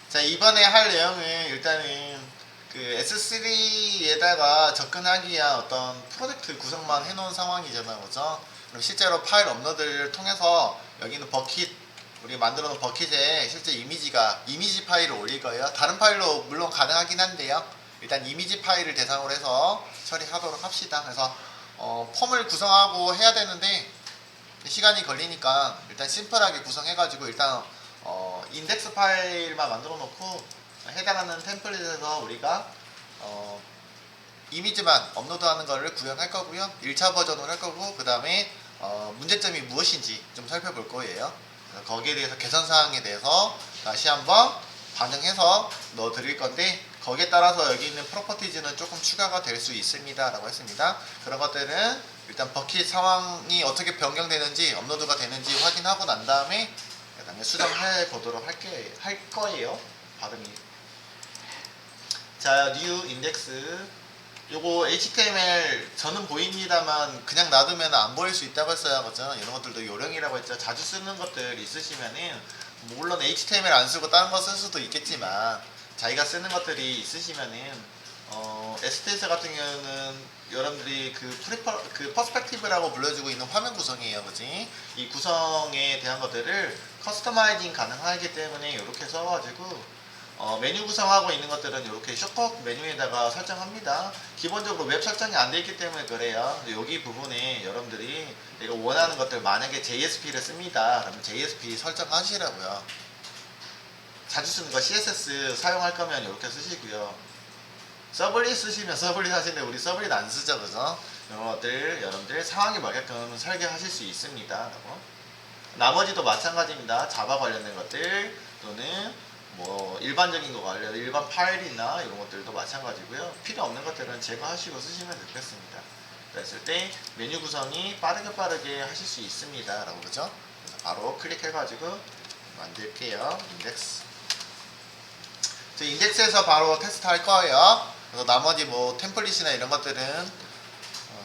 자, 이번에 할 내용은 일단은 그 S3에다가 접근하기 위한 어떤 프로젝트 구성만 해놓은 상황이잖아요, 그죠? 그럼 실제로 파일 업로드를 통해서 여기는 버킷, 우리 만들어 놓은 버킷에 실제 이미지 파일을 올릴 거예요. 다른 파일로 물론 가능하긴 한데요. 일단 이미지 파일을 대상으로 해서 처리하도록 합시다. 그래서 폼을 구성하고 해야 되는데 시간이 걸리니까 일단 심플하게 구성해가지고 일단 인덱스 파일만 만들어 놓고 해당하는 템플릿에서 우리가 이미지만 업로드하는 거를 구현할 거고요. 1차 버전으로 할 거고, 그 다음에 문제점이 무엇인지 좀 살펴볼 거예요. 거기에 대해서 개선 사항에 대해서 다시 한번 반영해서 넣어 드릴 건데, 거기에 따라서 여기 있는 프로퍼티즈는 조금 추가가 될 수 있습니다 라고 했습니다. 그런 것들은 일단 버킷 상황이 어떻게 변경되는지, 업로드가 되는지 확인하고 난 다음에 그다음에 수정해 보도록 할 거예요. 발음이. 자, new index. 요거 HTML 저는 보입니다만 그냥 놔두면 안 보일 수 있다고 했어요. 그죠? 이런 것들도 요령이라고 했죠. 자주 쓰는 것들 있으시면은 물론 HTML 안 쓰고 다른 거 쓸 수도 있겠지만 자기가 쓰는 것들이 있으시면은 STS 같은 경우는 여러분들이 그 퍼스펙티브라고 불러주고 있는 화면 구성이에요, 그지? 이 구성에 대한 것들을 커스터마이징 가능하기 때문에 이렇게 써가지고 메뉴 구성하고 있는 것들은 이렇게 쇼컷 메뉴에다가 설정합니다. 기본적으로 웹 설정이 안 되어 있기 때문에 그래요. 여기 부분에 여러분들이 내가 원하는 것들, 만약에 JSP를 씁니다. 그러면 JSP 설정하시라고요. 자주 쓰는 거 CSS 사용할 거면 이렇게 쓰시고요. 서블릿 쓰시면 서블릿 하시는데 우리 서블릿 안 쓰죠, 그죠? 이런 것들 여러분들 상황에 맞게끔 설계하실 수 있습니다. 라고. 나머지도 마찬가지입니다. 자바 관련된 것들 또는 뭐 일반적인 거 관련 일반 파일이나 이런 것들도 마찬가지고요. 필요 없는 것들은 제거하시고 쓰시면 되겠습니다. 그랬을 때 메뉴 구성이 빠르게 하실 수 있습니다. 라고 그죠? 그래서 바로 클릭해가지고 만들게요. 인덱스. 저 인덱스에서 바로 테스트 할 거예요. 그래서 나머지 뭐 템플릿이나 이런 것들은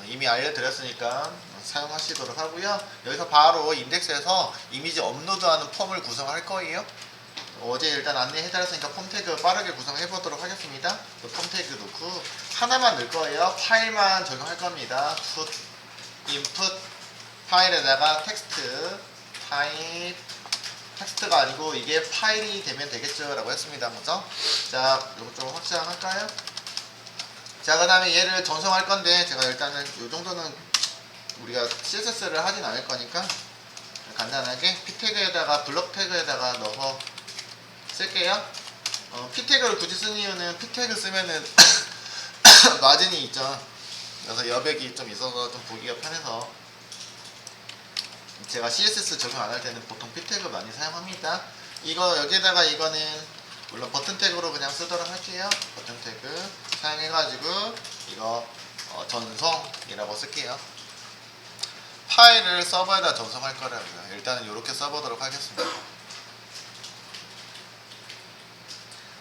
이미 알려드렸으니까 사용하시도록 하고요. 여기서 바로 인덱스에서 이미지 업로드하는 폼을 구성할 거예요. 어제 일단 안내해드렸으니까 폼 태그 빠르게 구성해 보도록 하겠습니다. 폼 태그 놓고 하나만 넣을 거예요. 파일만 적용할 겁니다. put, input 파일에다가 텍스트, 타입 텍스트가 아니고 이게 파일이 되면 되겠죠 라고 했습니다. 먼저 자, 이거 좀 확장할까요? 자, 그 다음에 얘를 전송할 건데 제가 일단은 이 정도는 우리가 CSS를 하진 않을 거니까 간단하게 p 태그에다가 블록 태그에다가 넣어서 쓸게요. p 태그를 굳이 쓰는 이유는 p 태그 쓰면은 마진이 있죠. 그래서 여백이 좀 있어서 좀 보기가 편해서 제가 CSS 적용 안 할 때는 보통 p 태그 많이 사용합니다. 이거 여기에다가 이거는 물론 버튼 태그로 그냥 쓰도록 할게요. 버튼 태그 사용해가지고 이거 전송이라고 쓸게요. 파일을 서버에다 전송할 거라고요. 일단은 이렇게 써보도록 하겠습니다.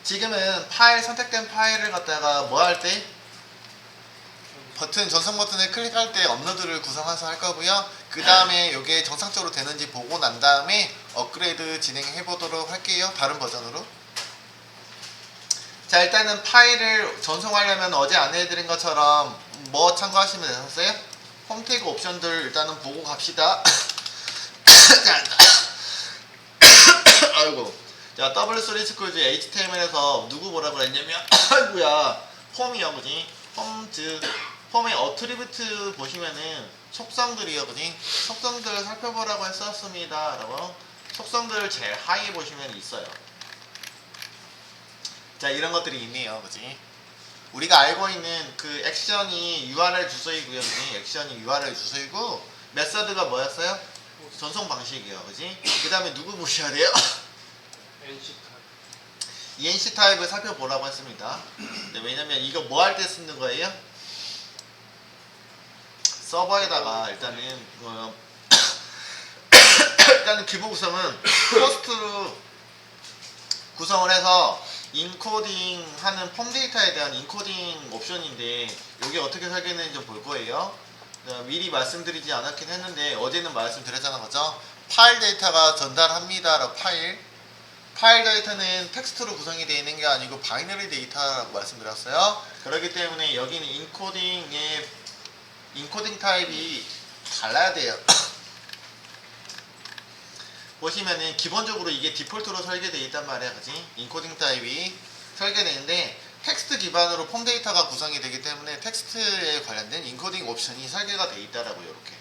지금은 파일 선택된 파일을 갖다가 뭐 할 때 버튼 전송 버튼을 클릭할 때 업로드를 구성해서 할 거고요. 그 다음에 이게 정상적으로 되는지 보고 난 다음에 업그레이드 진행해 보도록 할게요. 다른 버전으로. 자, 일단은 파일을 전송하려면 어제 안내해드린 것처럼 뭐 참고하시면 되셨어요? 홈 태그 옵션들 일단은 보고 갑시다. 아이고. 자, W3 스쿨즈 HTML에서 누구 뭐라고 했냐면 아이고야, 폼이요, 그지? 폼의 어트리뷰트 보시면은 속성들이요, 그지? 속성들 살펴보라고 했었습니다. 라고. 속성들 제일 하위에 보시면 있어요. 자, 이런 것들이 있네요, 그지? 우리가 알고 있는 그 액션이 URL 주소이고요, 그지? 액션이 URL 주소이고, 메서드가 뭐였어요? 전송 방식이요, 그지? 그 다음에 누구 보셔야 돼요? ENC 타입을 살펴보라고 했습니다. 네, 왜냐면 이거 뭐 할 때 쓰는 거예요? 서버에다가 일단은 일단은 기본 구성은 포스트로 구성을 해서 인코딩 하는 폼 데이터에 대한 인코딩 옵션인데 여기 어떻게 설계했는지 좀 볼 거예요. 미리 말씀드리지 않았긴 했는데 어제는 말씀드렸잖아, 그죠? 파일 데이터가 전달합니다 라고 파일 파일 데이터는 텍스트로 구성이 되어 있는 게 아니고 바이너리 데이터라고 말씀드렸어요. 그렇기 때문에 여기는 인코딩 타입이 달라야 돼요. 보시면은 기본적으로 이게 디폴트로 설계되어 있단 말이야, 그지? 인코딩 타입이 설계되는데 텍스트 기반으로 폼 데이터가 구성이 되기 때문에 텍스트에 관련된 인코딩 옵션이 설계가 되어 있다라고요, 이렇게.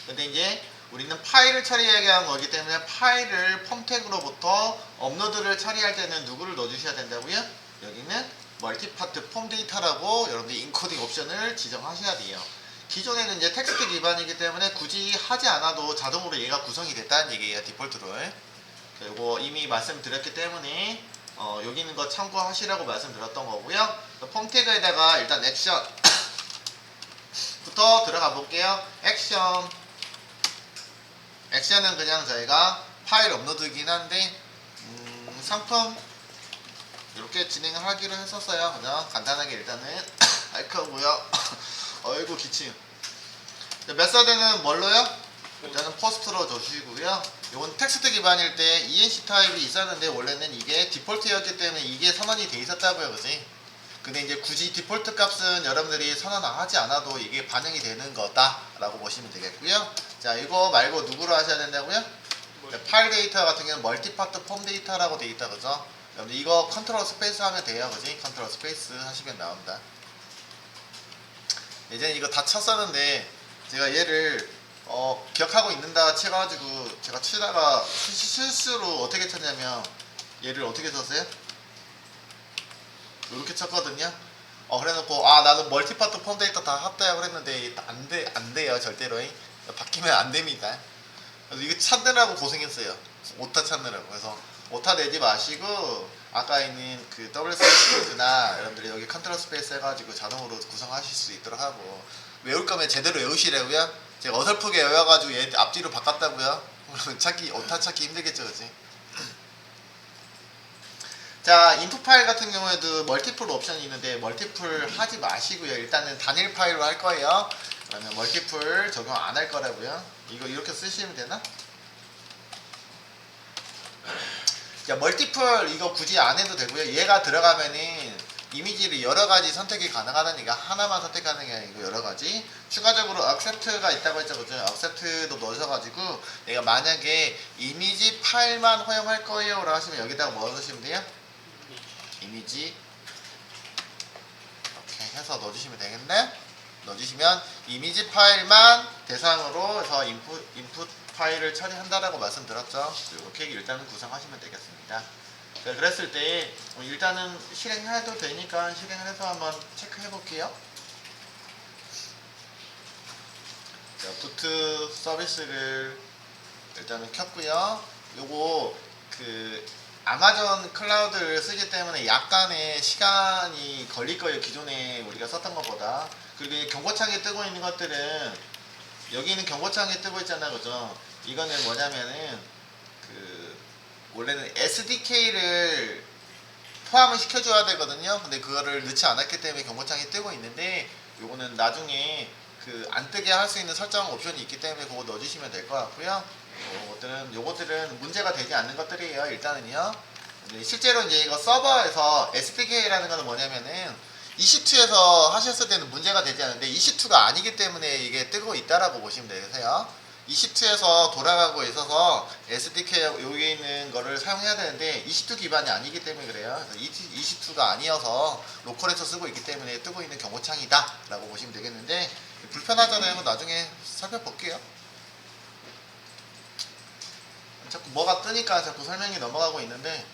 근데 이제 우리는 파일을 처리하게 한 거기 때문에 파일을 폼 태그로부터 업로드를 처리할 때는 누구를 넣어주셔야 된다고요? 여기는 멀티파트 폼 데이터라고 여러분들이 인코딩 옵션을 지정하셔야 돼요. 기존에는 이제 텍스트 기반이기 때문에 굳이 하지 않아도 자동으로 얘가 구성이 됐다는 얘기예요, 디폴트로. 그리고 이미 말씀드렸기 때문에 여기 있는 거 참고하시라고 말씀드렸던 거고요. 폼 태그에다가 일단 액션부터 들어가 볼게요. 액션은 그냥 저희가 파일 업로드긴 한데 상품 이렇게 진행을 하기로 했었어요. 그냥 간단하게 일단은 할 거고요. 어이구 기침. 메서드는 뭘로요? 일단은 포스트로 줘주시고요. 이건 텍스트 기반일 때 ENC 타입이 있었는데 원래는 이게 디폴트였기 때문에 이게 선언이 돼 있었다고요, 그지? 근데 이제 굳이 디폴트 값은 여러분들이 선언하지 않아도 이게 반영이 되는 거다라고 보시면 되겠고요. 자, 이거 말고 누구로 하셔야 된다고요? 자, 파일 데이터 같은 경우는 멀티파트 폼 데이터라고 돼 있다, 그죠? 여러분들 이거 컨트롤 스페이스 하면 돼요, 그지? 컨트롤 스페이스 하시면 나옵니다. 예전에 이거 다 쳤었는데 제가 얘를 기억하고 있는다 쳐가지고 제가 치다가 실수로 어떻게 쳤냐면 얘를 어떻게 쳤어요? 이렇게 쳤거든요. 그래놓고 나는 멀티파트 폼 데이터 다 합다고 그랬는데 안 돼요, 절대로. 바뀌면 안 됩니다. 그래서 이거 찾느라고 고생했어요. 오타 찾느라고. 그래서 오타 내지 마시고 아까 있는 그 WS나 여러분들이 여기 컨트롤 스페이스 해가지고 자동으로 구성하실 수 있도록 하고, 외울 거면 제대로 외우시라고요. 제가 어설프게 외워가지고 얘 앞뒤로 바꿨다고요. 그러면 오타 찾기 힘들겠죠, 그치? 자, 인풋 파일 같은 경우에도 멀티플 옵션이 있는데 멀티플 하지 마시고요. 일단은 단일 파일로 할 거예요. 그러면 멀티플 적용 안 할 거라고요. 이거 이렇게 쓰시면 되나? 자, 멀티플 이거 굳이 안 해도 되고요. 얘가 들어가면은 이미지를 여러 가지 선택이 가능하다니까 하나만 선택하는 게 아니고 여러 가지. 추가적으로 accept가 있다고 했죠, 그죠? accept도 넣으셔가지고 내가 만약에 이미지 파일만 허용할 거예요 라고 하시면 여기다가 뭐 넣으시면 돼요? 이미지 이렇게 해서 넣어주시면 되겠네. 넣어주시면 이미지 파일만 대상으로 해서 인풋 파일을 처리한다라고 말씀드렸죠. 이렇게 일단은 구성하시면 되겠습니다. 그랬을 때 일단은 실행해도 되니까 실행을 해서 한번 체크해 볼게요. 자, 부트 서비스를 일단은 켰고요. 요거 그 아마존 클라우드를 쓰기 때문에 약간의 시간이 걸릴 거예요, 기존에 우리가 썼던 것보다. 그리고 경고창에 뜨고 있는 것들은 여기는 경고창에 뜨고 있잖아, 그죠? 이거는 뭐냐면은 원래는 SDK를 포함을 시켜줘야 되거든요. 근데 그거를 넣지 않았기 때문에 경고창이 뜨고 있는데, 요거는 나중에 안 뜨게 할 수 있는 설정 옵션이 있기 때문에 그거 넣어주시면 될 것 같고요. 요것들은 문제가 되지 않는 것들이에요, 일단은요. 실제로 이제 이거 서버에서 SDK라는 거는 뭐냐면은 EC2에서 하셨을 때는 문제가 되지 않는데 EC2가 아니기 때문에 이게 뜨고 있다라고 보시면 되세요. EC2에서 돌아가고 있어서 SDK 여기 있는 거를 사용해야 되는데 EC2 기반이 아니기 때문에 그래요. 그래서 EC2가 아니어서 로컬에서 쓰고 있기 때문에 뜨고 있는 경고창이다 라고 보시면 되겠는데, 불편하잖아요. 나중에 살펴볼게요. 자꾸 뭐가 뜨니까 자꾸 설명이 넘어가고 있는데,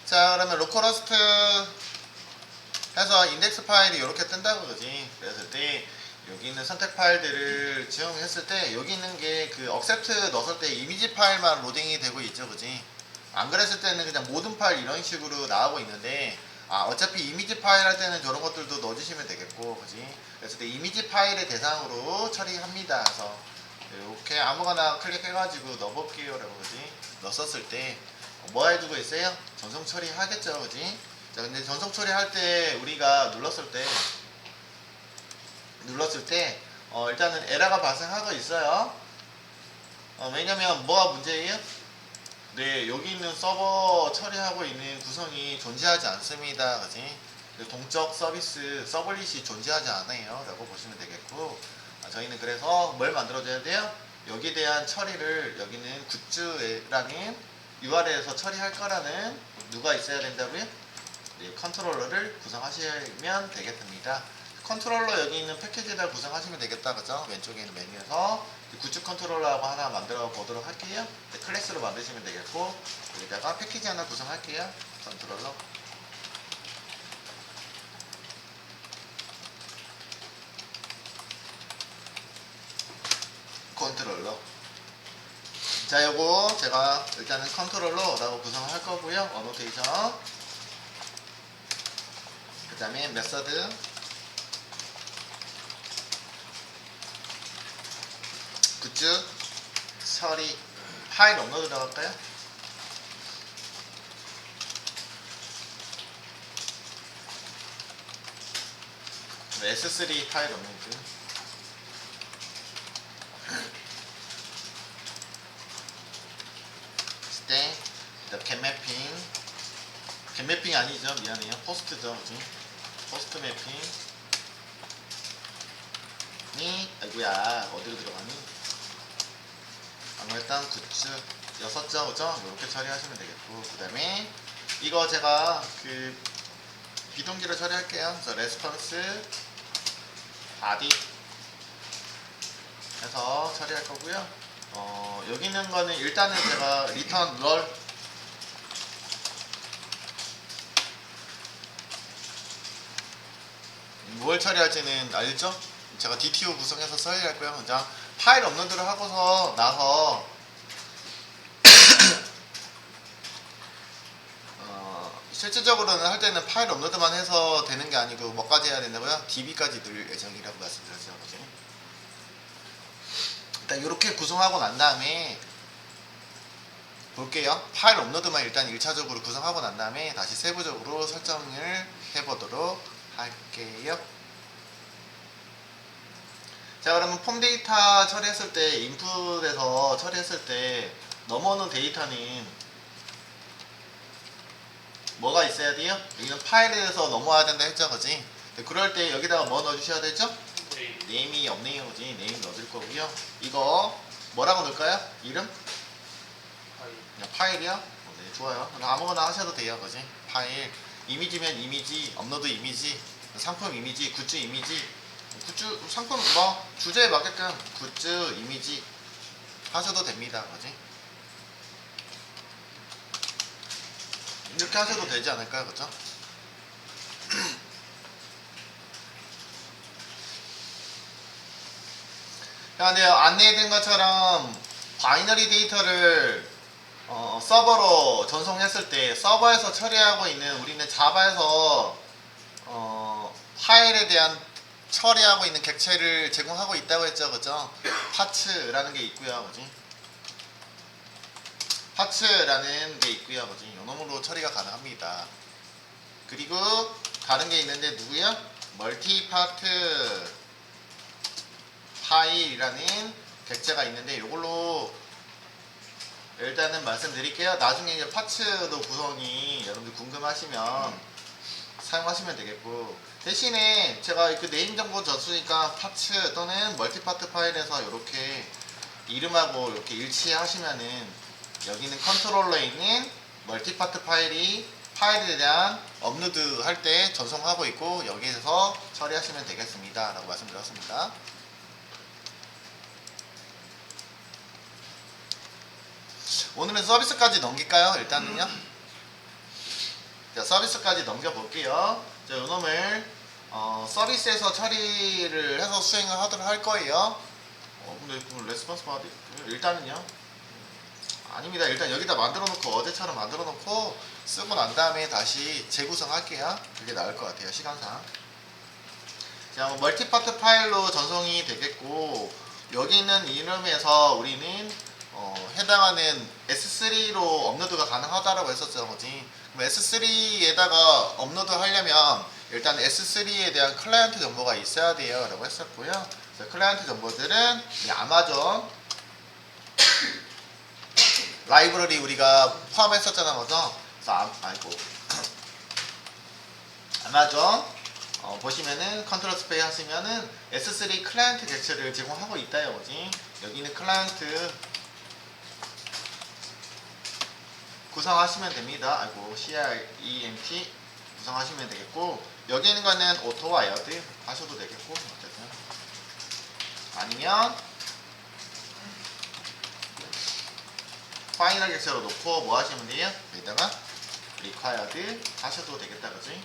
자, 그러면 로컬호스트 해서 인덱스 파일이 이렇게 뜬다고, 그지? 그랬을 때 여기 있는 선택 파일들을 지정했을 때 여기 있는 게 accept 넣었을 때 이미지 파일만 로딩이 되고 있죠, 그지? 안 그랬을 때는 그냥 모든 파일 이런 식으로 나오고 있는데, 어차피 이미지 파일 할 때는 저런 것들도 넣어주시면 되겠고, 그지? 그랬을 때 이미지 파일의 대상으로 처리합니다. 그래서 이렇게 아무거나 클릭해가지고 넣어볼게요 라고, 그지? 넣었을 때 뭐 해두고 있어요? 전송 처리 하겠죠, 그지? 자, 근데 전송 처리할 때 우리가 눌렀을 때 일단은 에러가 발생하고 있어요. 왜냐면 뭐가 문제예요? 네, 여기 있는 서버 처리하고 있는 구성이 존재하지 않습니다. 그지? 동적 서비스, 서블릿이 존재하지 않아요. 라고 보시면 되겠고, 저희는 그래서 뭘 만들어줘야 돼요? 여기에 대한 처리를 여기는 굿즈라는 URL에서 처리할 거라는 누가 있어야 된다고요? 네, 컨트롤러를 구성하시면 되겠습니다. 컨트롤러 여기 있는 패키지를 구성하시면 되겠다. 그죠? 왼쪽에 있는 메뉴에서 굿즈 컨트롤러하고 하나 만들어 보도록 할게요. 네, 클래스로 만드시면 되겠고, 여기다가 패키지 하나 구성할게요. 컨트롤러. 컨트롤러. 자, 요거 제가 일단은 컨트롤러라고 구성할 거고요. 어노테이션. 그 다음에 메서드. 굿즈 처리 파일 업로드 들어갈까요? S3 파일 업로드. 때 겟매핑. 겟매핑이 아니죠, 미안해요. 포스트죠. 그치? 포스트 매핑이 아이고야 어디로 들어가니? 일단 굿즈 6점 그죠? 이렇게 처리하시면 되겠고, 그 다음에 이거 제가 그 비동기로 처리할게요. 그래서 레스폰스 바디 해서 처리할 거고요. 여기 있는 거는 일단은 제가 리턴 롤 뭘 처리할지는 알죠? 제가 DTO 구성해서 처리할 거예요. 그냥 파일 업로드를 하고서 나서 실질적으로는 할 때는 파일 업로드만 해서 되는 게 아니고 뭐까지 해야 된다고요? DB까지 늘 예정이라고 말씀드렸죠. 그죠? 일단 이렇게 구성하고 난 다음에 볼게요. 파일 업로드만 일단 1차적으로 구성하고 난 다음에 다시 세부적으로 설정을 해보도록 할게요. 자, 그러면 폼 데이터 처리했을 때, 인풋에서 처리했을 때 넘어오는 데이터는 뭐가 있어야 돼요? 여기는 파일에서 넘어와야 된다 했죠, 그지? 그럴 때 여기다가 뭐 넣어주셔야 되죠? 네임이 없네요, 그지? 네임 넣어줄 거고요. 이거 뭐라고 넣을까요? 이름? 그냥 파일이요? 네, 좋아요. 그럼 아무거나 하셔도 돼요, 그지? 파일. 이미지면 이미지, 업로드 이미지, 상품 이미지, 굿즈 이미지, 굿즈, 상품 뭐 주제에 맞게끔 굿즈 이미지 하셔도 됩니다, 그지? 이렇게 하셔도 되지 않을까요, 그죠? 근데 안내해드린 것처럼 바이너리 데이터를 서버로 전송했을 때 서버에서 처리하고 있는 우리는 자바에서 파일에 대한 처리하고 있는 객체를 제공하고 있다고 했죠, 그죠? 파츠라는 게 있고요, 그지? 파츠라는 게 있고요, 그지? 요놈으로 처리가 가능합니다. 그리고 다른 게 있는데 누구요? 멀티파트 파일이라는 객체가 있는데 요걸로 일단은 말씀드릴게요. 나중에 이제 파츠도 구성이 여러분들 궁금하시면 사용하시면 되겠고, 대신에 제가 그 네임 정보 줬으니까 파츠 또는 멀티파트 파일에서 이렇게 이름하고 이렇게 일치하시면은 여기는 컨트롤러에 있는 멀티파트 파일이 파일에 대한 업로드 할 때 전송하고 있고 여기에서 처리하시면 되겠습니다 라고 말씀드렸습니다. 오늘은 서비스까지 넘길까요? 일단은요. 자, 서비스까지 넘겨볼게요. 자, 요놈을 서비스에서 처리를 해서 수행을 하도록 할 거예요. 근데 그 레스폰스 바디 일단은요. 아닙니다. 일단 여기다 만들어 놓고 어제처럼 만들어 놓고 쓰고 난 다음에 다시 재구성할게요. 그게 나을 것 같아요, 시간상. 자, 멀티파트 파일로 전송이 되겠고, 여기 있는 이름에서 우리는 해당하는 S3로 업로드가 가능하다라고 했었죠, 그지? 그럼 S3에다가 업로드 하려면 일단 S3에 대한 클라이언트 정보가 있어야 돼요 라고 했었고요. 클라이언트 정보들은 아마존 라이브러리 우리가 포함했었잖아, 그죠? 그래서 아이고 아마존 보시면은 컨트롤 스페이스 하시면은 S3 클라이언트 객체를 제공하고 있다요, 그지? 여기는 클라이언트 구성하시면 됩니다. 아이고 CRENT 구성하시면 되겠고, 여기 있는 거는 오토 와이어드 하셔도 되겠고, 어쨌든 아니면 파이널 객체로 놓고 뭐 하시면 돼요? 여기다가 required 하셔도 되겠다, 그지?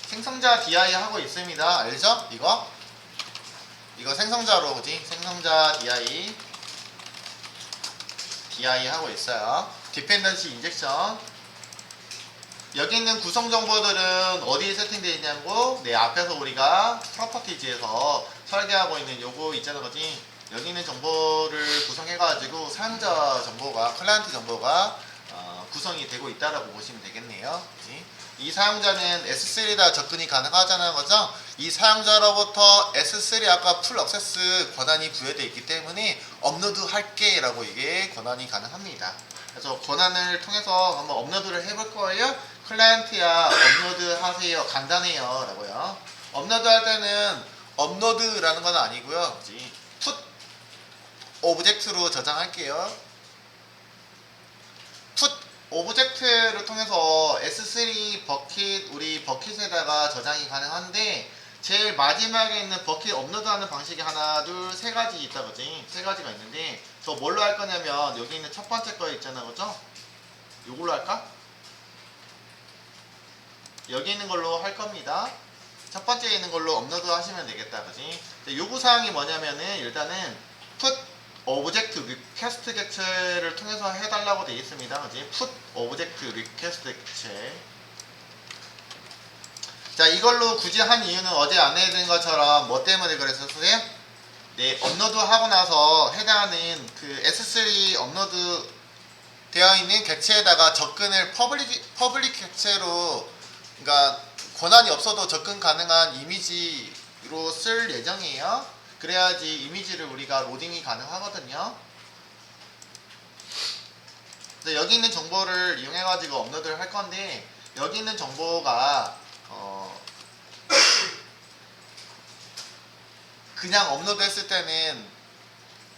생성자 DI 하고 있습니다. 알죠? 이거 생성자로, 그지? 생성자 DI 하고 있어요. 디펜던시 인젝션. 여기 있는 구성 정보들은 어디에 세팅되어 있냐고, 내 앞에서 우리가 프로퍼티즈에서 설계하고 있는 요거 있잖아, 그지? 여기 있는 정보를 구성해가지고 사용자 정보가, 클라이언트 정보가 구성이 되고 있다라고 보시면 되겠네요. 그치? 이 사용자는 S3다 접근이 가능하잖아요, 그죠? 이 사용자로부터 S3 아까 풀 액세스 권한이 부여되어 있기 때문에 업로드 할게 라고 이게 권한이 가능합니다. 그래서 권한을 통해서 한번 업로드를 해볼 거예요. 클라이언트야 업로드 하세요, 간단해요 라고요. 업로드 할 때는 업로드라는 건 아니고요, 그치? 풋 오브젝트로 저장할게요. 풋 오브젝트를 통해서 S3 버킷, 우리 버킷에다가 저장이 가능한데, 제일 마지막에 있는 버킷 업로드하는 방식이 하나, 둘, 세 가지 있다, 그지? 세 가지가 있는데, 저 뭘로 할 거냐면, 여기 있는 첫 번째 거 있잖아, 그죠? 요걸로 할까? 여기 있는 걸로 할 겁니다. 첫 번째에 있는 걸로 업로드 하시면 되겠다, 그지? 요구사항이 뭐냐면은, 일단은, 풋 오브젝트 리퀘스트 객체를 통해서 해달라고 되어 있습니다. 그지? 풋 오브젝트 리퀘스트 객체. 자, 이걸로 굳이 한 이유는 어제 안내해드린 것처럼 뭐 때문에 그랬었어요? 네, 업로드 하고 나서 해당하는 그 S3 업로드 되어 있는 객체에다가 접근을 퍼블릭 객체로, 그러니까 권한이 없어도 접근 가능한 이미지로 쓸 예정이에요. 그래야지 이미지를 우리가 로딩이 가능하거든요. 여기 있는 정보를 이용해가지고 업로드를 할 건데, 여기 있는 정보가 그냥 업로드 했을 때는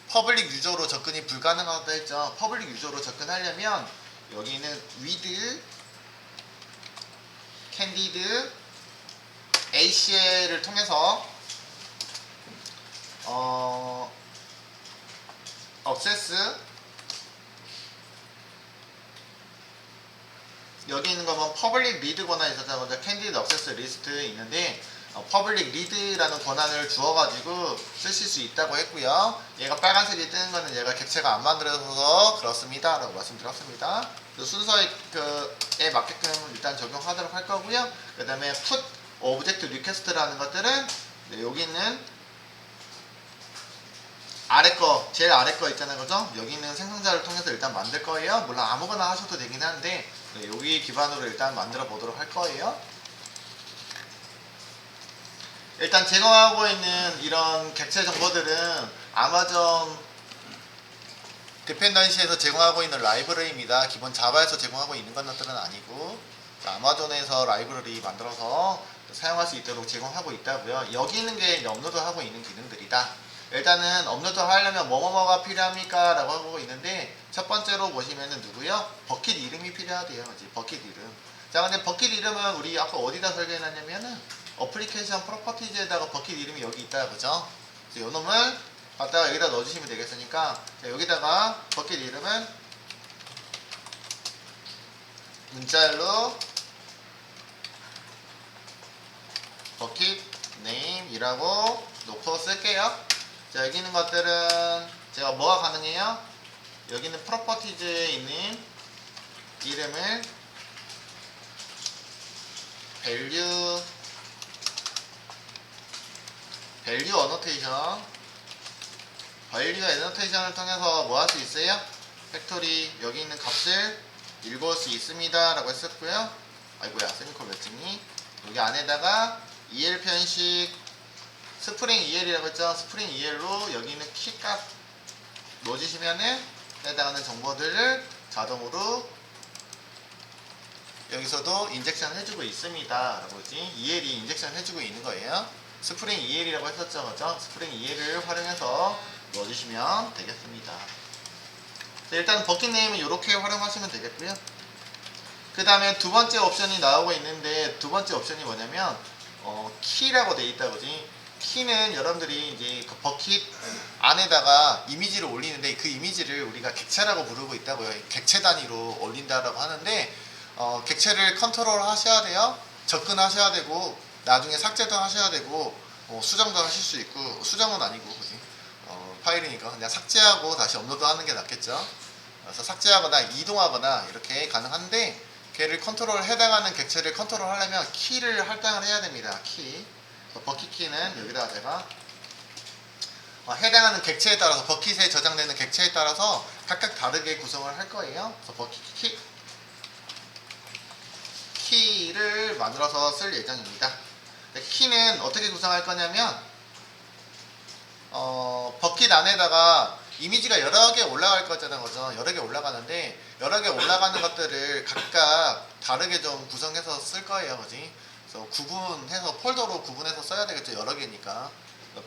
퍼블릭 유저로 접근이 불가능하다고 했죠. 퍼블릭 유저로 접근하려면 여기 있는 with candid ACL을 통해서 access, 여기 있는 거면 퍼블릭 리드 권한이 있었잖아요. candid access 리스트에 있는데 퍼블릭 리드라는 권한을 주어가지고 쓰실 수 있다고 했고요. 얘가 빨간색이 뜨는 거는 얘가 객체가 안 만들어져서 그렇습니다 라고 말씀드렸습니다. 순서에 맞게끔 일단 적용하도록 할 거고요. 그 다음에 put object request라는 것들은 여기 있는 아래 거, 제일 아래 거 있잖아요, 그죠? 여기 있는 생성자를 통해서 일단 만들 거예요. 물론 아무거나 하셔도 되긴 하는데, 여기 기반으로 일단 만들어 보도록 할 거예요. 일단 제공하고 있는 이런 객체 정보들은 아마존 디펜던시에서 제공하고 있는 라이브러리입니다. 기본 자바에서 제공하고 있는 것들은 아니고, 아마존에서 라이브러리 만들어서 사용할 수 있도록 제공하고 있다고요. 여기 있는 게 업로드하고 있는 기능들이다. 일단은 업로드 하려면 뭐뭐뭐가 필요합니까? 라고 하고 있는데, 첫 번째로 보시면은 누구요? 버킷 이름이 필요하대요. 그치? 버킷 이름. 자, 근데 버킷 이름은 우리 아까 어디다 설계해놨냐면은 어플리케이션 프로퍼티즈에다가 버킷 이름이 여기 있다, 그죠? 그래서 요 놈을 갖다가 여기다 넣어주시면 되겠으니까, 자, 여기다가 버킷 이름은 문자열로 버킷 네임이라고 놓고 쓸게요. 자, 여기 있는 것들은 제가 뭐가 가능해요? 여기 있는 프로퍼티즈에 있는 이름을 value annotation, value annotation을 통해서 뭐 할 수 있어요? 팩토리 여기 있는 값을 읽어올 수 있습니다 라고 했었고요. 아이고야, 세미콜 몇 찍니? 여기 안에다가 EL 편식 스프링 EL이라고 했죠. 스프링 EL로 여기 있는 키값 넣어주시면은 해당하는 정보들을 자동으로 여기서도 인젝션 해주고 있습니다. 라고지 EL이 인젝션 해주고 있는 거예요. 스프링 EL이라고 했었죠, 그죠? 스프링 EL을 활용해서 넣어주시면 되겠습니다. 일단 버킷 네임은 이렇게 활용하시면 되겠고요. 그 다음에 두 번째 옵션이 나오고 있는데, 두 번째 옵션이 뭐냐면 키라고 돼 있다 그지. 키는 여러분들이 이제 그 버킷 안에다가 이미지를 올리는데, 그 이미지를 우리가 객체라고 부르고 있다고요. 객체 단위로 올린다라고 하는데, 객체를 컨트롤 하셔야 돼요. 접근하셔야 되고, 나중에 삭제도 하셔야 되고, 수정도 하실 수 있고, 수정은 아니고 그지. 파일이니까 그냥 삭제하고 다시 업로드 하는 게 낫겠죠. 그래서 삭제하거나 이동하거나 이렇게 가능한데, 걔를 해당하는 객체를 컨트롤 하려면 키를 할당을 해야 됩니다. 키. 버킷 키는 여기다가 제가 해당하는 객체에 따라서, 버킷에 저장되는 객체에 따라서 각각 다르게 구성을 할 거예요. 그래서 버킷 키를 만들어서 쓸 예정입니다. 키는 어떻게 구성할 거냐면, 버킷 안에다가 이미지가 여러 개 올라갈 거잖아요, 그죠? 여러 개 올라가는데, 여러 개 올라가는 것들을 각각 다르게 좀 구성해서 쓸 거예요, 그지? 그래서 구분해서, 폴더로 구분해서 써야 되겠죠, 여러 개니까.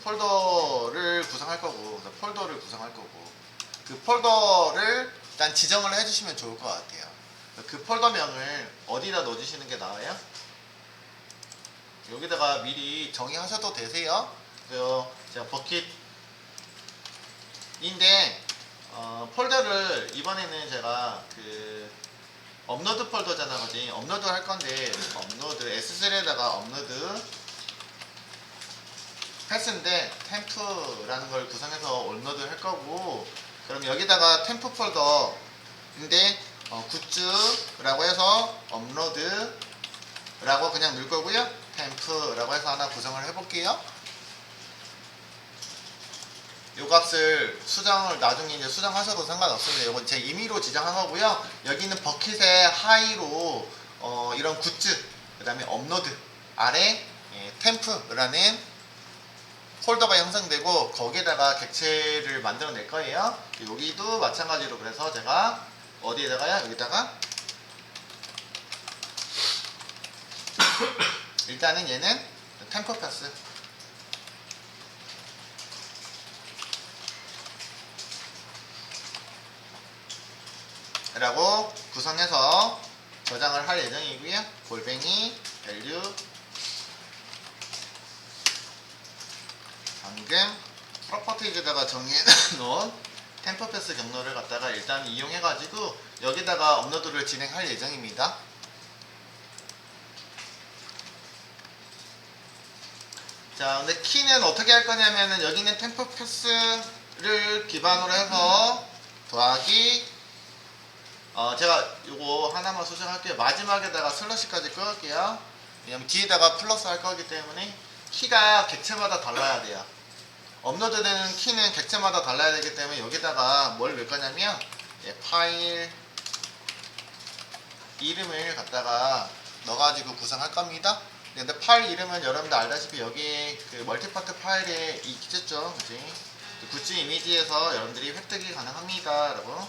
폴더를 구성할 거고, 그 폴더를 일단 지정을 해주시면 좋을 것 같아요. 그 폴더명을 어디다 넣어주시는 게 나아요? 여기다가 미리 정의하셔도 되세요. 그래서 제가 버킷인데 폴더를 이번에는 제가 그 업로드 폴더잖아, 그지? 업로드 할 건데, S3에다가 업로드 패스인데 템프라는 걸 구성해서 업로드 할 거고, 그럼 여기다가 템프 폴더인데 굿즈라고 해서 업로드라고 그냥 넣을 거고요. 템프라고 해서 하나 구성을 해볼게요. 요 값을 나중에 이제 수정하셔도 상관없습니다. 이건 제 임의로 지정한 거고요. 여기는 버킷의 하이로 이런 굿즈, 그 다음에 업로드 아래 템프라는 폴더가 형성되고, 거기에다가 객체를 만들어 낼 거예요. 여기도 마찬가지로, 그래서 제가 어디에다가요? 여기다가 일단은 얘는 템프 패스 라고 구성해서 저장을 할 예정이고요. 골뱅이 밸류 방금 프로퍼티즈에다가 정해 놓은 템퍼 패스 경로를 갖다가 일단 이용해 가지고 여기다가 업로드를 진행할 예정입니다. 자, 근데 키는 어떻게 할 거냐면은, 여기는 템퍼 패스를 기반으로 해서 더하기 제가 요거 하나만 수정할게요. 마지막에다가 슬러시까지 끌게요. 왜냐면 뒤에다가 플러스 할 거기 때문에 키가 객체마다 달라야 돼요. 업로드되는 키는 객체마다 달라야 되기 때문에 여기다가 뭘 넣을 거냐면 파일 이름을 갖다가 넣어가지고 구성할 겁니다. 근데 파일 이름은 여러분들 알다시피 여기 그 멀티파트 파일에 있겠죠, 그지? 굿즈 이미지에서 여러분들이 획득이 가능합니다. 라고.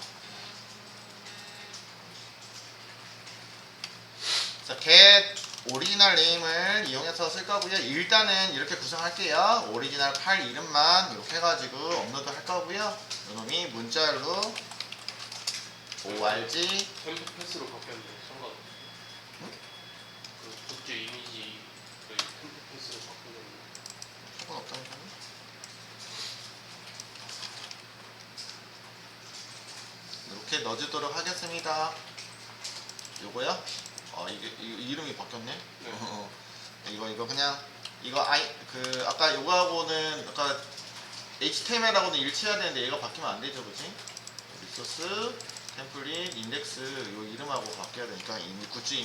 자, get 오리지널 네임을 이용해서 쓸 거고요. 일단은 이렇게 구성할게요. 오리지널 파일 이름만 이렇게 해가지고 업로드 할 거고요. 이놈이 문자열로 org 템프 패스로 바뀌었는데 상관없어. 응? 그 굿즈 이미지 그 템프 패스로 바뀌었는데 상관없다니까. 이렇게 넣어주도록 하겠습니다. 요거요? 이게 이름이 바뀌었네. 네. 이거 그냥 아까 요거하고는 아까 HTML하고는 일치해야 되는데 얘가 바뀌면 안 되죠, 그치? 리소스, 템플릿, 인덱스 요 이름하고 바뀌어야 되니까 굿즈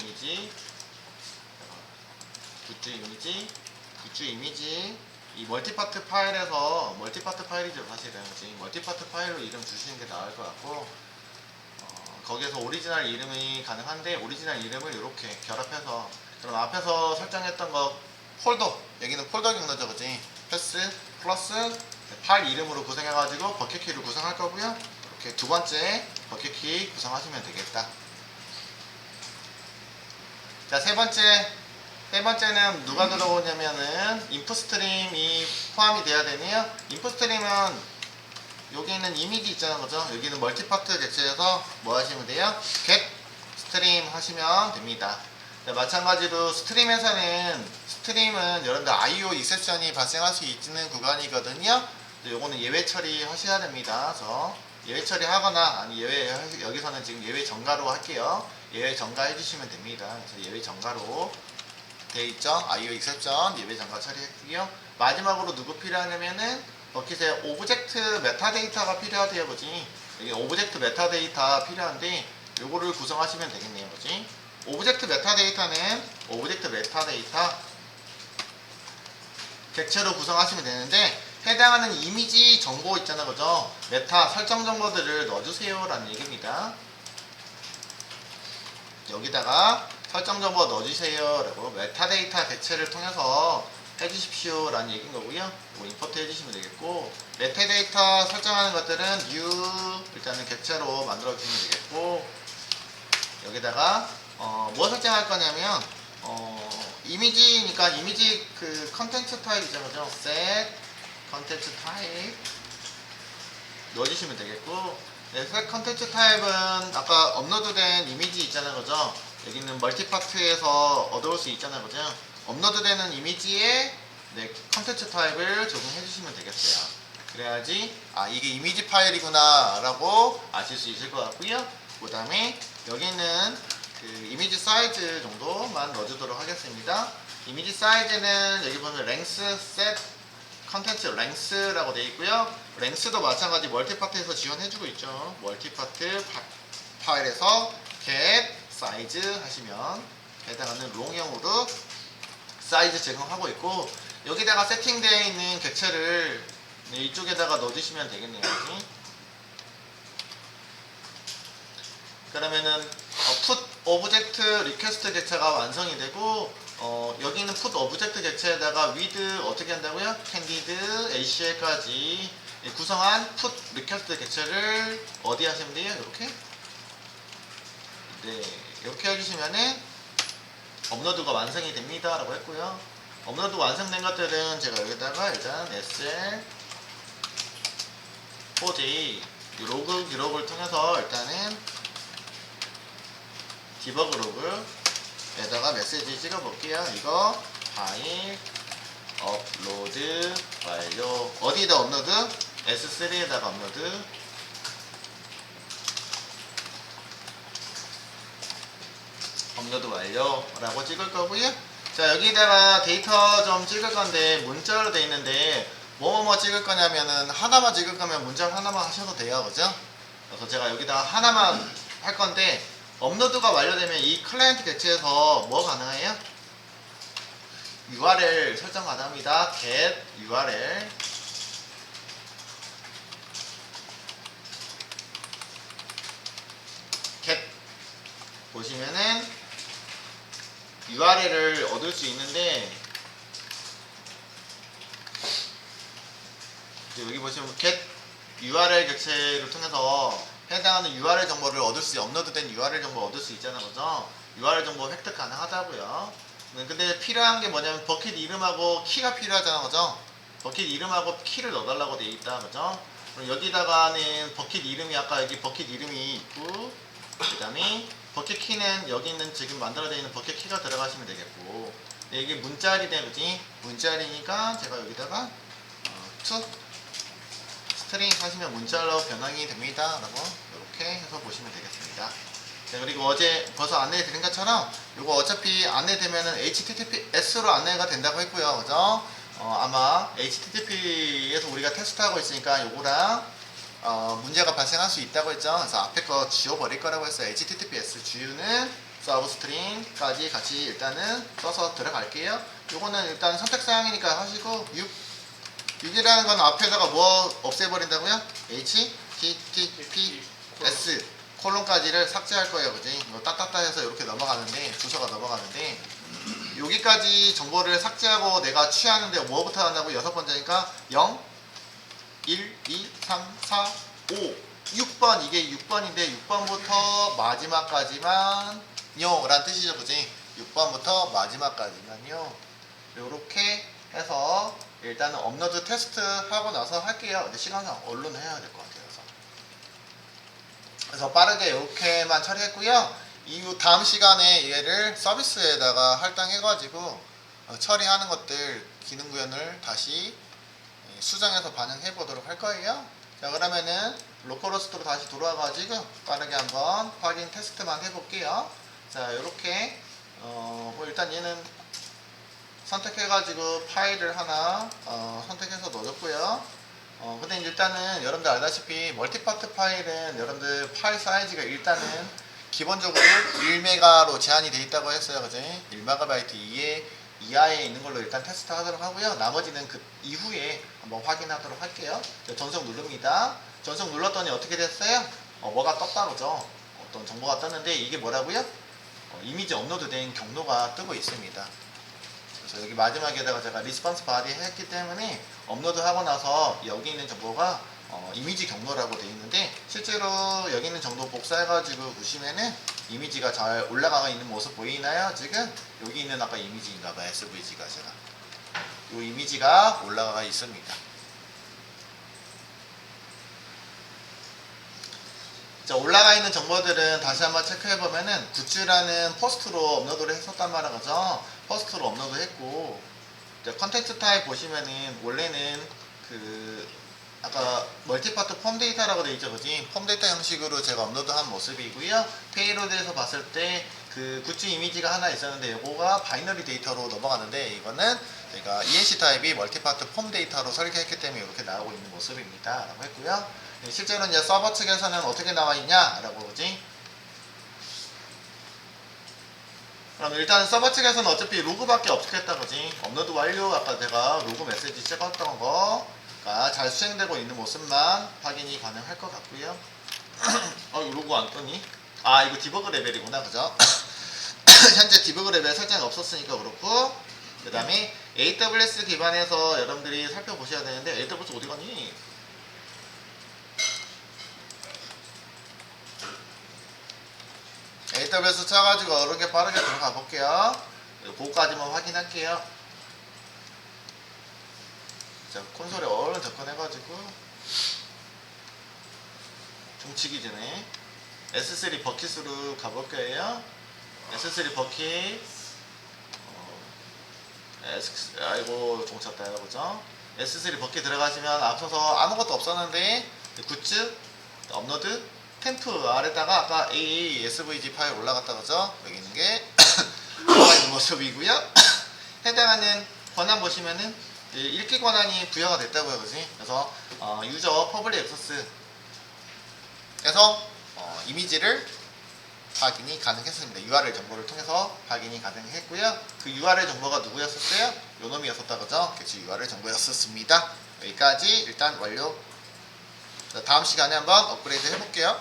이미지 이 멀티파트 파일에서 멀티파트 파일이죠, 사실은. 그치? 멀티파트 파일로 이름 주시는 게 나을 것 같고, 거기에서 오리지널 이름이 가능한데, 오리지널 이름을 이렇게 결합해서, 그럼 앞에서 설정했던 거 폴더, 여기는 폴더 경로죠, 그지? 패스 플러스 파일 이름으로 구성해가지고 버킷키를 구성할 거고요. 이렇게 두 번째 버킷키 구성하시면 되겠다. 자, 세 번째는 누가 들어오냐면은 인풋 스트림이 포함이 돼야 되네요. 인풋 스트림은 여기 있는 이미지 있잖아요, 그죠? 여기는 멀티파트 객체에서 뭐 하시면 돼요? get 스트림 하시면 됩니다. 네, 마찬가지로 스트림은 여러분들 IO 익셉션이 발생할 수 있는 구간이거든요. 요거는 예외 처리 하셔야 됩니다. 그래서 예외 처리하거나 아니 여기서는 지금 예외 정가로 할게요. 예외 정가 해주시면 됩니다. 그래서 예외 정가로 돼 있죠. IO 익셉션 예외 정가 처리했고요. 마지막으로 누구 필요하냐면은 버킷에 오브젝트 메타데이터가 필요하대요, 그지? 여기 오브젝트 메타데이터 필요한데 요거를 구성하시면 되겠네요, 그지? 오브젝트 메타데이터는 오브젝트 메타데이터 객체로 구성하시면 되는데 해당하는 이미지 정보 있잖아, 그죠? 메타 설정 정보들을 넣어주세요 라는 얘기입니다. 여기다가 설정 정보 넣어주세요 라고 메타데이터 객체를 통해서 해주십시오 라는 얘기인 거고요. 임포트 해주시면 되겠고, 메타데이터 설정하는 것들은 new 일단은 객체로 만들어 주시면 되겠고, 여기다가 뭐 설정할 거냐면 이미지니까 이미지 그 컨텐츠 타입 있잖아요, 그죠? set 컨텐츠 타입 넣어주시면 되겠고, 네, set 컨텐츠 타입은 아까 업로드된 이미지 있잖아요, 그죠? 여기 있는 멀티파트에서 얻어올 수 있잖아요, 그죠? 업로드되는 이미지에 네, 컨텐츠 타입을 적용해 주시면 되겠어요. 그래야지 이게 이미지 파일이구나 라고 아실 수 있을 것 같고요. 그 다음에 여기 있는 그 이미지 사이즈 정도만 넣어주도록 하겠습니다. 이미지 사이즈는 여기 보면 length set 컨텐츠 length라고 되어 있고요. length도 마찬가지 멀티파트에서 지원해주고 있죠. 멀티파트 파일에서 get size 하시면 해당하는 롱형으로 사이즈 제공하고 있고, 여기다가 세팅되어 있는 객체를 이쪽에다가 넣어주시면 되겠네요. 그러면은 put object request 객체가 완성이 되고, 여기 있는 put object 객체에다가 with 어떻게 한다고요? candid ACL까지 구성한 put request 객체를 어디 하시면 돼요? 이렇게? 네, 이렇게 해주시면은 업로드가 완성이 됩니다 라고 했고요. 업로드 완성된 것들은 제가 여기다가 일단 SL 4J 로그 기록을 통해서 일단은 디버그 로그에다가 메시지 찍어 볼게요. 이거 파일 업로드 완료. 어디다 업로드? S3에다가 업로드. 업로드 완료라고 찍을 거고요. 자, 여기다가 데이터 좀 찍을 건데 문자로 돼 있는데 뭐뭐 찍을 거냐면은 하나만 찍을 거면 문자 하나만 하셔도 돼요, 그죠? 그래서 제가 여기다가 하나만 할 건데, 업로드가 완료되면 이 클라이언트 객체에서 뭐 가능해요? URL 설정 가능합니다. get URL get 보시면은 URL을 얻을 수 있는데, 여기 보시면 get URL 객체를 통해서 해당하는 URL 정보를 업로드된 URL 정보를 얻을 수 있잖아요, 그죠? URL 정보 획득 가능하다고요. 근데 필요한 게 뭐냐면 버킷 이름하고 키가 필요하잖아, 그죠? 버킷 이름하고 키를 넣어달라고 되어 있다, 그죠? 그럼 여기다가는 버킷 이름이 아까 여기 버킷 이름이 있고, 그 다음에 버킷 키는 여기 있는 지금 만들어져 있는 버킷 키가 들어가시면 되겠고, 이게 문자리네, 그지? 문자리니까 제가 여기다가 to 스트링 하시면 문자로 변환이 됩니다 라고 이렇게 해서 보시면 되겠습니다. 네, 그리고 어제 벌써 안내해 드린 것처럼 이거 어차피 안내되면은 HTTPS로 안내가 된다고 했고요, 그죠? 아마 HTTP에서 우리가 테스트하고 있으니까 요거랑 문제가 발생할 수 있다고 했죠. 그래서 앞에 거 지워버릴 거라고 했어요. HTTPS 주유는 서브 스트링까지 같이 일단은 써서 들어갈게요. 요거는 일단 선택사항이니까 하시고, 6이라는 건 앞에다가 뭐 없애버린다고요? HTTPS 콜론까지를 삭제할 거예요, 그지? 이거 따따따 해서 이렇게 넘어가는데, 주소가 넘어가는데, 여기까지 정보를 삭제하고 내가 취하는데 뭐부터 한다고? 6번째니까 0 1, 2, 3, 4, 5, 6번 이게 6번인데 6번부터 마지막까지만요 라는 뜻이죠, 그지? 6번부터 마지막까지만요. 요렇게 해서 일단은 업로드 테스트 하고 나서 할게요. 근데 시간상 얼른 해야 될 것 같아요. 그래서 빠르게 이렇게만 처리했고요. 이후 다음 시간에 얘를 서비스에다가 할당해가지고 처리하는 것들 기능 구현을 다시 수정해서 반영해 보도록 할 거예요. 자, 그러면은 로컬호스트로 다시 돌아와가지고 빠르게 한번 확인 테스트만 해볼게요. 자, 이렇게 뭐 일단 얘는 선택해가지고 파일을 하나 선택해서 넣어줬고요. 근데 일단은 여러분들 알다시피 멀티파트 파일은 여러분들 파일 사이즈가 일단은 기본적으로 1메가로 제한이 되어 있다고 했어요. 그죠? 1MB 이하에 있는 걸로 일단 테스트 하도록 하고요. 나머지는 그 이후에 한번 확인하도록 할게요. 전송 누릅니다. 전송 눌렀더니 어떻게 됐어요? 뭐가 떴다 그죠? 어떤 정보가 떴는데 이게 뭐라고요? 이미지 업로드된 경로가 뜨고 있습니다. 그래서 여기 마지막에다가 제가 리스폰스 바디 했기 때문에 업로드하고 나서 여기 있는 정보가 이미지 경로라고 되어 있는데 실제로 여기 있는 정보 복사해가지고 보시면은 이미지가 잘 올라가 있는 모습 보이나요? 지금 여기 있는 아까 이미지인가봐요. SVG가 제가 이 이미지가 올라가 있습니다. 자, 올라가 있는 정보들은 다시 한번 체크해보면은 굿즈라는 포스트로 업로드를 했었단 말이야, 그죠? 포스트로 업로드 했고, 컨텐츠 타입 보시면은 원래는 그 아까 멀티파트 폼 데이터라고 되어 있죠, 그지? 폼 데이터 형식으로 제가 업로드한 모습이고요. 페이로드에서 봤을 때 그 굿즈 이미지가 하나 있었는데 이거가 바이너리 데이터로 넘어가는데 이거는 제가 ENC 타입이 멀티파트 폼 데이터로 설계했기 때문에 이렇게 나오고 있는 모습입니다 라고 했고요. 실제로 이제 서버 측에서는 어떻게 나와 있냐 라고 보지. 그럼 일단 서버 측에서는 어차피 로그밖에 없겠다 그지. 업로드 완료 아까 제가 로그 메시지 찍었던 거가 잘 수행되고 있는 모습만 확인이 가능할 것 같고요. 이거 로그 안 뜨니? 이거 디버그 레벨이구나 그죠? 현재 디버그 레벨 설정이 없었으니까 그렇고, 그 다음에 AWS 기반에서 여러분들이 살펴보셔야 되는데 AWS 어디 가니? AWS 쳐가지고 어렵게 빠르게 들어가 볼게요. 그거까지만 확인할게요. 자, 콘솔에 얼른 접근해가지고 중치기 전에 S3 버킷으로 가볼 거예요. S3 버킷 아이고 종쳤다 그죠? S3 버킷 들어가시면 앞서서 아무것도 없었는데 굿즈 업로드 템프 아래다가 아까 ASVG 파일 올라갔다 그죠? 여기 있는 게 올라가 있는 모습이고요. 해당하는 권한 보시면은 읽기 권한이 부여가 됐다고요, 그지? 그래서 유저 퍼블릭 액세스 에서 이미지를 확인이 가능했습니다. URL 정보를 통해서 확인이 가능했고요. 그 URL 정보가 누구였었어요? 요놈이었었다 그죠? 개체 URL 정보였었습니다. 여기까지 일단 완료. 다음 시간에 한번 업그레이드 해볼게요.